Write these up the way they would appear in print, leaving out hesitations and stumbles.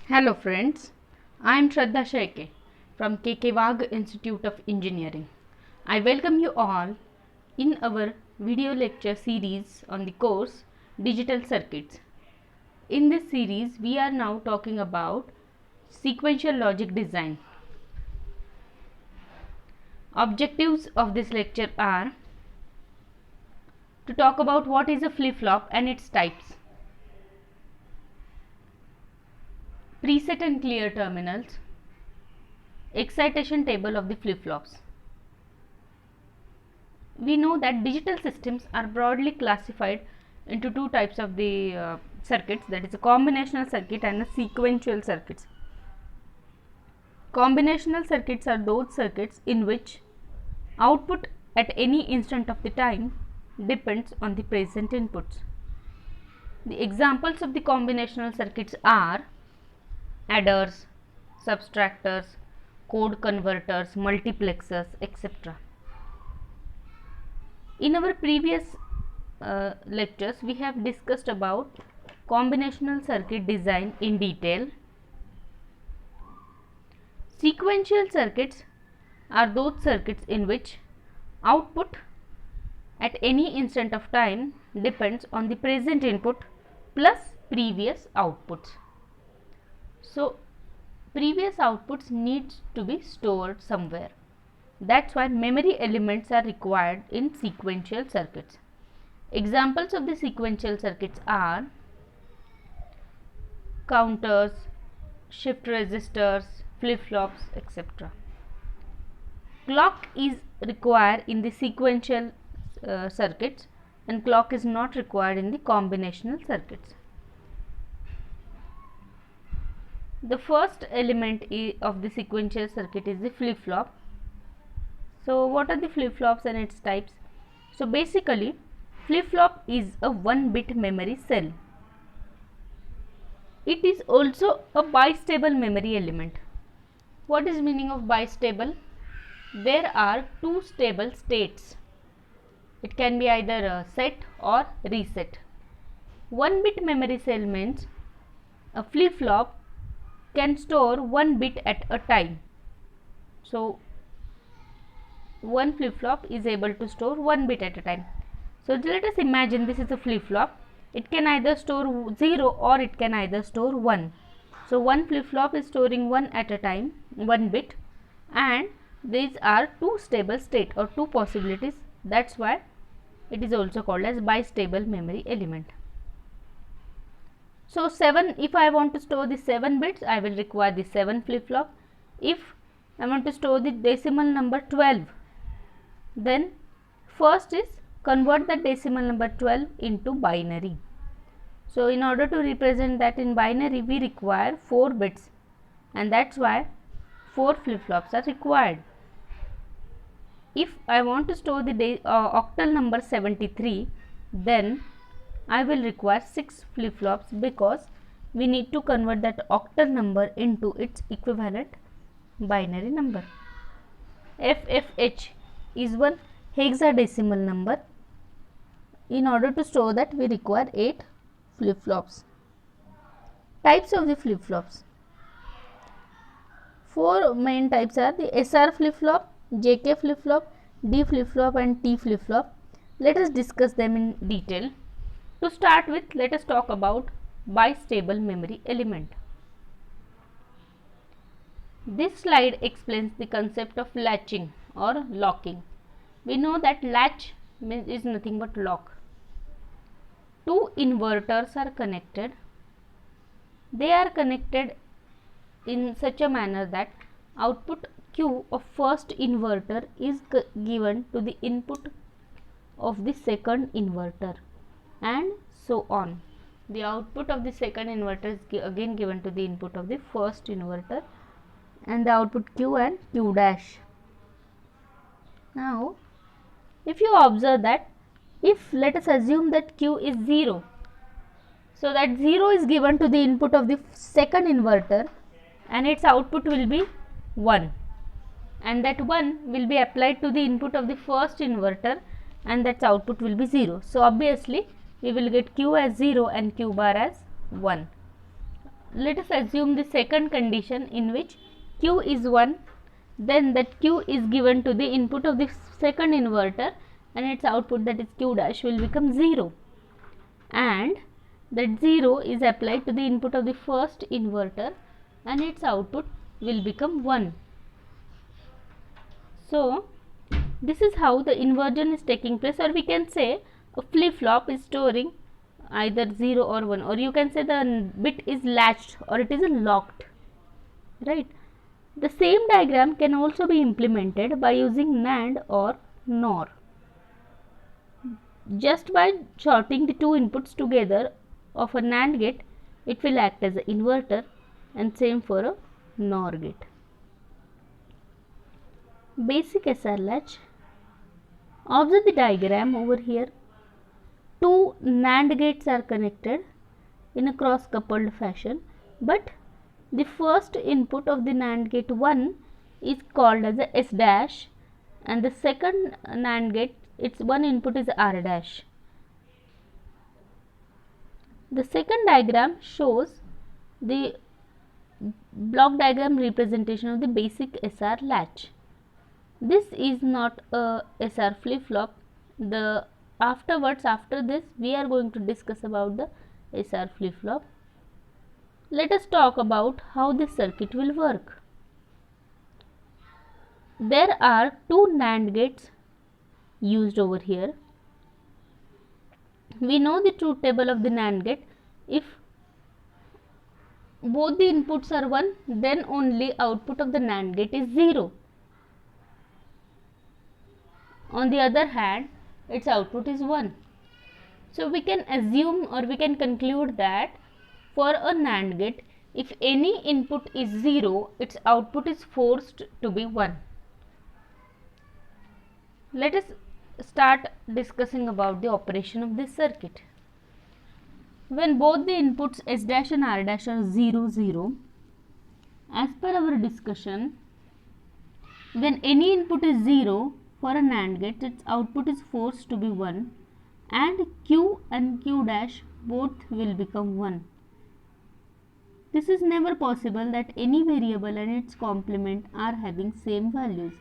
Hello friends, I am Shraddha Sheke from KK Wagh Institute of Engineering. I welcome you all in our video lecture series on the course Digital Circuits. In this series, we are now talking about sequential logic design. Objectives of this lecture are to talk about what is a flip-flop and its types, preset and clear terminals, excitation table of the flip-flops. We know that digital systems are broadly classified into two types of the circuits, that is a combinational circuit and a sequential circuits. Combinational circuits are those circuits in which output at any instant of the time depends on the present inputs. The examples of the combinational circuits are adders, subtractors, code converters, multiplexers, etc. In our previous lectures, we have discussed about combinational circuit design in detail. Sequential circuits are those circuits in which output at any instant of time depends on the present input plus previous outputs. So, previous outputs need to be stored somewhere. That's why memory elements are required in sequential circuits. Examples of the sequential circuits are counters, shift resistors, flip-flops, etc. Clock is required in the sequential circuits and clock is not required in the combinational circuits. The first element of the sequential circuit is the flip-flop. So, what are the flip-flops and its types? So, basically, flip-flop is a 1-bit memory cell. It is also a bistable memory element. What is meaning of bistable? There are two stable states. It can be either a set or reset. 1-bit memory cell means a flip-flop can store 1 bit at a time. So, one flip-flop is able to store 1 bit at a time. So, let us imagine this is a flip-flop. It can either store 0 or it can either store 1. So, one flip-flop is storing 1 at a time, 1 bit, and these are two stable state or two possibilities. That's why it is also called as bistable memory element. So, 7, if I want to store the 7 bits, I will require the 7 flip-flop. If I want to store the decimal number 12, then first is convert the decimal number 12 into binary. So, in order to represent that in binary, we require 4 bits, and that's why 4 flip-flops are required. If I want to store the octal number 73, then I will require 6 flip-flops because we need to convert that octal number into its equivalent binary number. FFH is one hexadecimal number. In order to store that, we require 8 flip-flops. Types of the flip-flops. 4 main types are the SR flip-flop, JK flip-flop, D flip-flop and T flip-flop. Let us discuss them in detail. To start with, let us talk about bistable memory element. This slide explains the concept of latching or locking. We know that latch is nothing but lock. Two inverters are connected. They are connected in such a manner that output Q of first inverter is given to the input of the second inverter, and so on. The output of the second inverter is again given to the input of the first inverter, and the output Q and Q dash. Now, if you observe that, if let us assume that Q is 0, so that 0 is given to the input of the second inverter and its output will be 1, and that 1 will be applied to the input of the first inverter and that output will be 0. So, obviously, we will get Q as 0 and Q bar as 1. let us assume the second condition in which Q is 1, then that Q is given to the input of the second inverter and its output, that is Q dash, will become 0, and that 0 is applied to the input of the first inverter and its output will become 1. So this is how the inversion is taking place, or we can say a flip-flop is storing either 0 or 1, or you can say the bit is latched or it is locked, right? The same diagram can also be implemented by using NAND or NOR. Just by shorting the two inputs together of a NAND gate, it will act as an inverter, and same for a NOR gate. Basic SR latch. Observe the diagram over here. Two NAND gates are connected in a cross coupled fashion, but the first input of the NAND gate 1 is called as a S dash, and the second NAND gate, its one input is R dash. The second diagram shows the block diagram representation of the basic SR latch. This is not a SR flip-flop. After this we are going to discuss about the SR flip-flop. Let us talk about how this circuit will work. There are two NAND gates used over here. We know the truth table of the NAND gate. If both the inputs are 1, then only output of the NAND gate is 0. On the other hand, its output is 1. So we can assume, or we can conclude that for a NAND gate, if any input is 0, its output is forced to be 1. Let us start discussing about the operation of this circuit. When both the inputs S dash and R dash are 0, 0, as per our discussion, when any input is 0 for a NAND gate, its output is forced to be 1, and Q and Q dash both will become 1. This is never possible that any variable and its complement are having same values.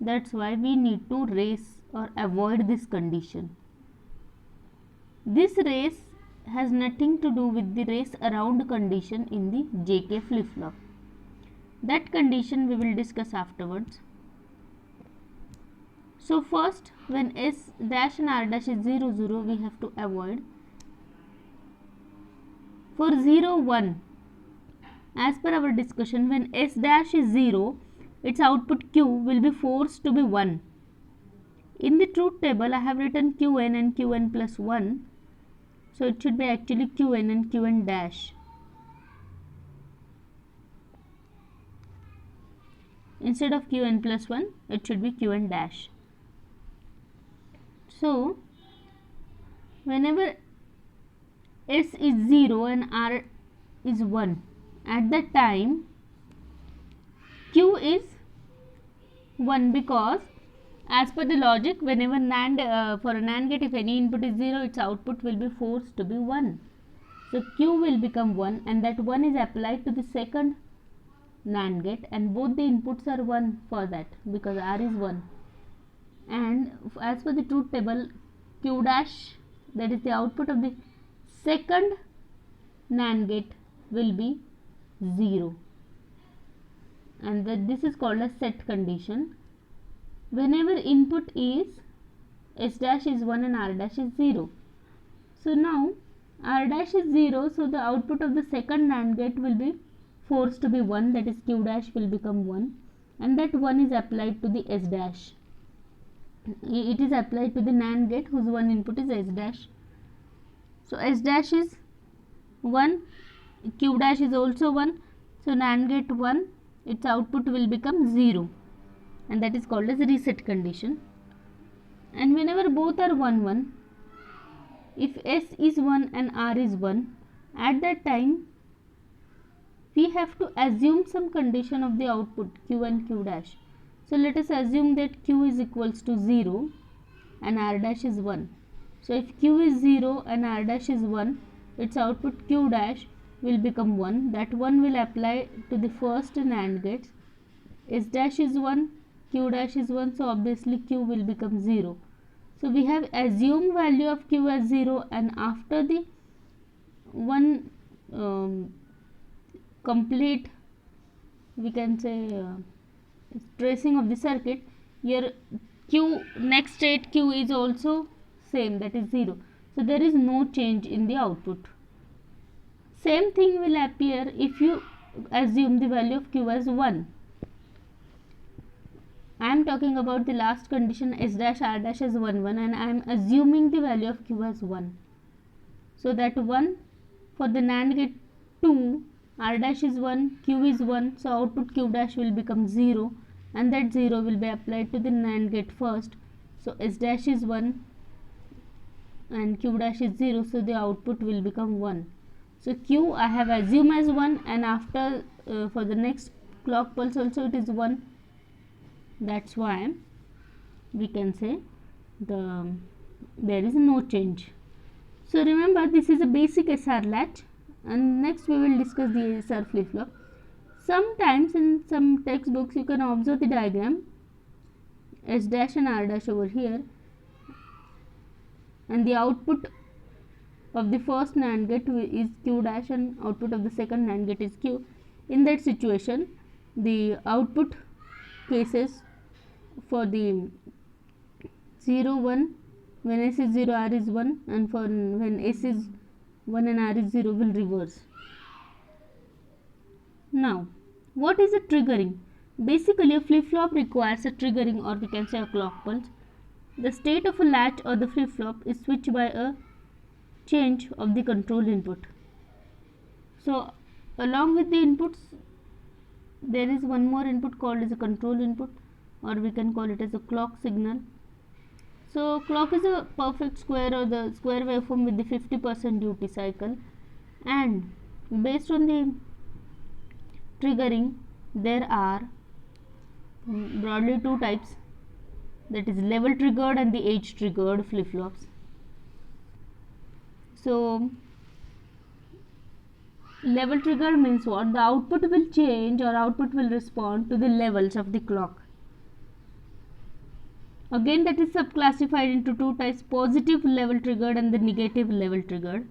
That's why we need to race or avoid this condition. This race has nothing to do with the race around condition in the JK flip-flop. That condition we will discuss afterwards. So first, when S dash and R dash is 0, 0, we have to avoid. For 0, 1, as per our discussion, when S dash is 0, its output Q will be forced to be 1. In the truth table, I have written Qn and Qn plus 1. So it should be actually Qn and Qn dash. Instead of Qn plus 1, it should be Qn dash. So whenever S is 0 and R is 1, at that time Q is 1, because as per the logic, whenever for a NAND gate, if any input is 0, its output will be forced to be 1. So Q will become 1, and that 1 is applied to the second NAND gate, and both the inputs are 1 for that, because R is 1. And as per the truth table, Q dash, that is the output of the second NAND gate, will be 0, and this is called a set condition. Whenever input is S dash is 1 and R dash is 0. So now R dash is 0, so the output of the second NAND gate will be forced to be 1, that is Q dash will become 1, and that 1 is applied to the S dash. It is applied to the NAND gate whose one input is S dash. So S dash is 1, Q dash is also 1, so NAND gate 1, its output will become 0, and that is called as reset condition. And whenever both are 1, 1, if S is 1 and R is 1, at that time we have to assume some condition of the output Q and Q dash. So let us assume that Q is equals to 0 and R dash is 1. So if Q is 0 and R dash is 1, its output Q dash will become 1. That 1 will apply to the first NAND gates. S dash is 1, Q dash is 1, so obviously Q will become 0. So we have assumed value of Q as 0, and after the one complete, we can say, tracing of the circuit, your Q next state Q is also same, that is 0. So there is no change in the output. Same thing will appear if you assume the value of Q as 1. I am talking about the last condition, S dash R dash as 1 1, and I am assuming the value of Q as 1. So that 1 for the NAND gate 2, R dash is 1, Q is 1, so output Q dash will become 0, and that 0 will be applied to the NAND gate first. So S dash is 1 and Q dash is 0, so the output will become 1. So Q I have assumed as 1, and after for the next clock pulse also it is 1. That's why we can say there is no change. So remember, this is a basic SR latch, and next we will discuss the SR flip flop. Sometimes in some textbooks you can observe the diagram, S dash and R dash over here, and the output of the first NAND gate is Q dash and output of the second NAND gate is Q. In that situation, the output cases for the 0 1, when S is 0 R is 1, and for when S is 1 and R is 0 will reverse. Now, what is a triggering? Basically, a flip flop requires a triggering, or we can say a clock pulse. The state of a latch or the flip flop is switched by a change of the control input. So along with the inputs, there is one more input called as a control input, or we can call it as a clock signal. So clock is a perfect square, or the square waveform with the 50% duty cycle, and based on the triggering there are broadly two types, that is level triggered and the age triggered flip flops. So level trigger means what? The output will change, or output will respond to the levels of the clock. Again, that is subclassified into two types, positive level triggered and the negative level triggered.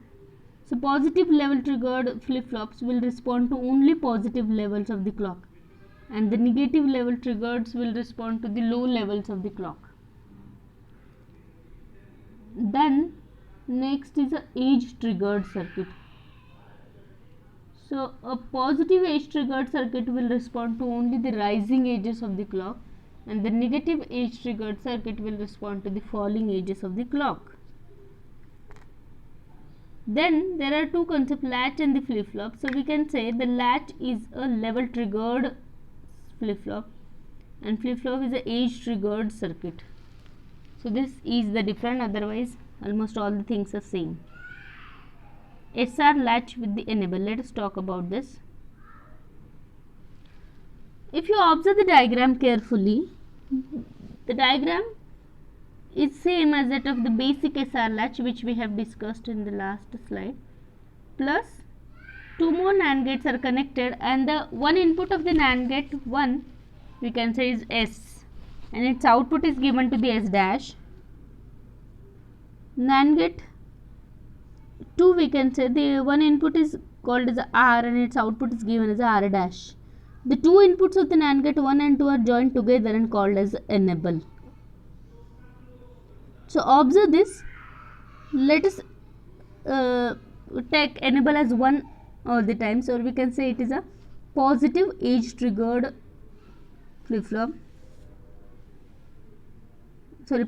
So positive level triggered flip flops will respond to only positive levels of the clock, and the negative level triggers will respond to the low levels of the clock. Then next is a age triggered circuit. So a positive age triggered circuit will respond to only the rising edges of the clock, and the negative age triggered circuit will respond to the falling edges of the clock. Then there are two concepts, latch and the flip flop. So we can say the latch is a level triggered flip flop, and flip flop is a age triggered circuit. So this is the difference, otherwise almost all the things are same. SR latch with the enable. Let us talk about this. If you observe the diagram carefully, the diagram is same as that of the basic SR latch which we have discussed in the last slide, plus two more NAND gates are connected, and the one input of the NAND gate 1 we can say is S, and its output is given to the S dash. NAND gate 2 we can say the one input is called as R, and its output is given as R dash. The two inputs of the NAND gate 1 and 2 are joined together and called as enable. So observe this. Let us take enable as 1 all the time, so we can say it is a positive age triggered flip flop,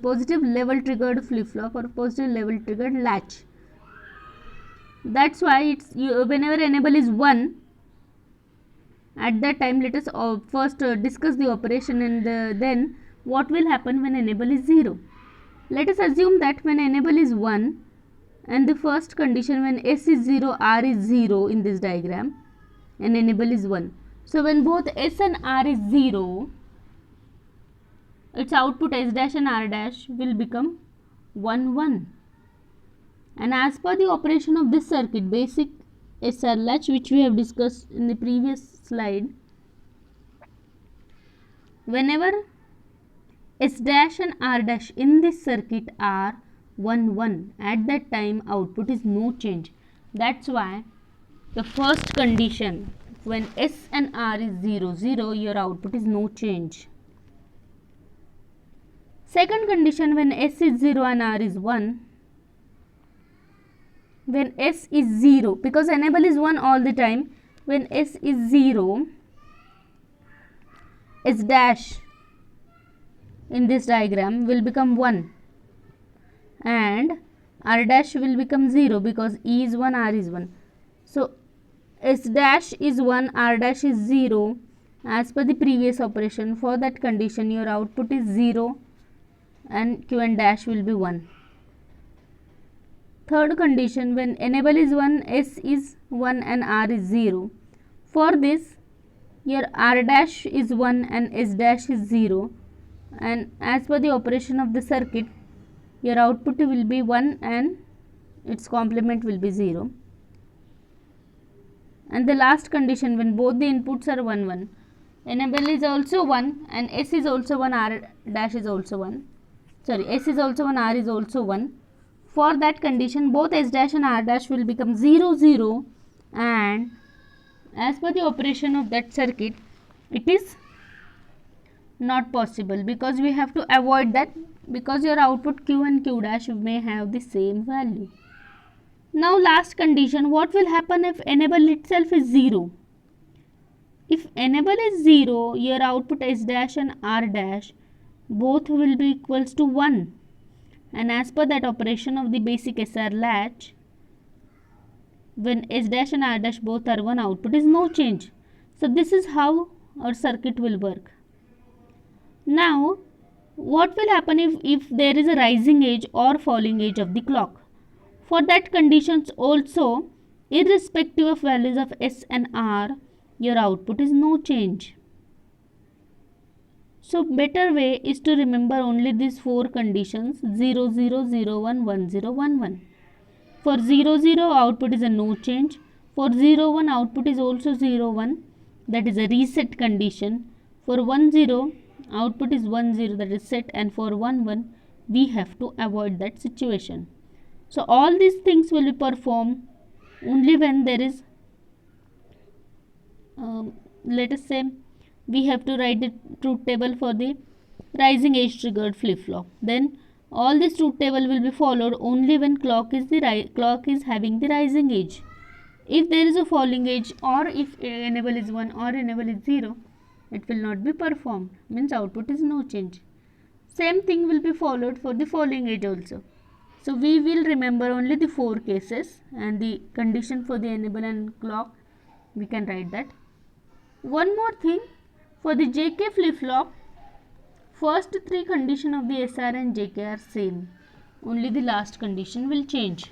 positive level triggered flip flop, or positive level triggered latch. That's why it's whenever enable is 1, at that time let us first discuss the operation, and then what will happen when enable is 0. Let us assume that when enable is 1, and the first condition when S is 0 R is 0 in this diagram, and enable is 1. So when both S and R is 0, its output S dash and R dash will become 1 1. And as per the operation of this circuit, basic SR latch, which we have discussed in the previous slide. Whenever S dash and R dash in this circuit are 1 1, at that time output is no change. That's why the first condition, when S and R is 0 0, your output is no change. Second condition, when S is 0 and R is 1, when S is 0, because enable is 1 all the time, when S is 0, S dash in this diagram will become 1 and R dash will become 0 because E is 1, R is 1. So S dash is 1, R dash is 0. As per the previous operation, for that condition your output is 0 and Q and dash will be 1. Third condition, when enable is 1, S is 1 and R is 0. For this, your R dash is 1 and S dash is 0, and as per the operation of the circuit, your output will be 1 and its complement will be 0. And the last condition, when both the inputs are 1 1, enable is also 1 and S is also 1, R dash is also 1. Sorry, S is also 1, R is also 1. For that condition, both S dash and R dash will become 0 0, and as per the operation of that circuit, it is not possible because we have to avoid that, because your output Q and Q dash may have the same value. Now last condition, what will happen if enable itself is 0? If enable is 0, your output S dash and R dash both will be equals to 1, and as per that operation of the basic SR latch, when S dash and R dash both are 1, output is no change. So this is how our circuit will work. Now what will happen if there is a rising edge or falling edge of the clock? For that conditions also, irrespective of values of S and R, your output is no change. So better way is to remember only these four conditions: 0 0 0 1 1 0 1 1. For 0 0, output is a no change. For 0 1, output is also 0 1, that is a reset condition. For 1 0, output is 1 0, that is set, and for 1 1, we have to avoid that situation. So all these things will be performed only when there is, let us say, we have to write the truth table for the rising edge triggered flip flop. Then all this truth table will be followed only when clock is having the rising edge. If there is a falling edge, or if enable is 1 or enable is 0, it will not be performed, means output is no change. Same thing will be followed for the falling edge also. So we will remember only the four cases, and the condition for the enable and clock we can write that. One more thing, for the JK flip flop, first three conditions of the SR and JK are same, only the last condition will change.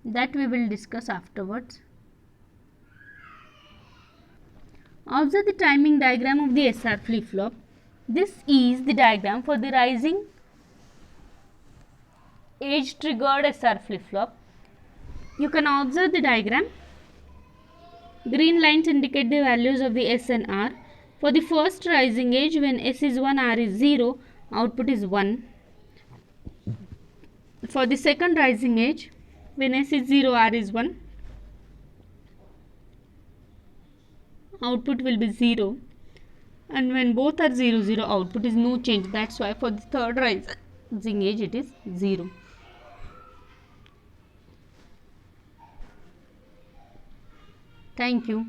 That we will discuss afterwards. Observe the timing diagram of the SR flip flop. This is the diagram for the rising edge triggered SR flip flop. You can observe the diagram. Green lines indicate the values of the S and R. For the first rising edge, when S is 1, R is 0, output is 1. For the second rising edge, when S is 0, R is 1, output will be 0. And when both are 0 0, output is no change. That's why for the third rising edge it is 0. Thank you.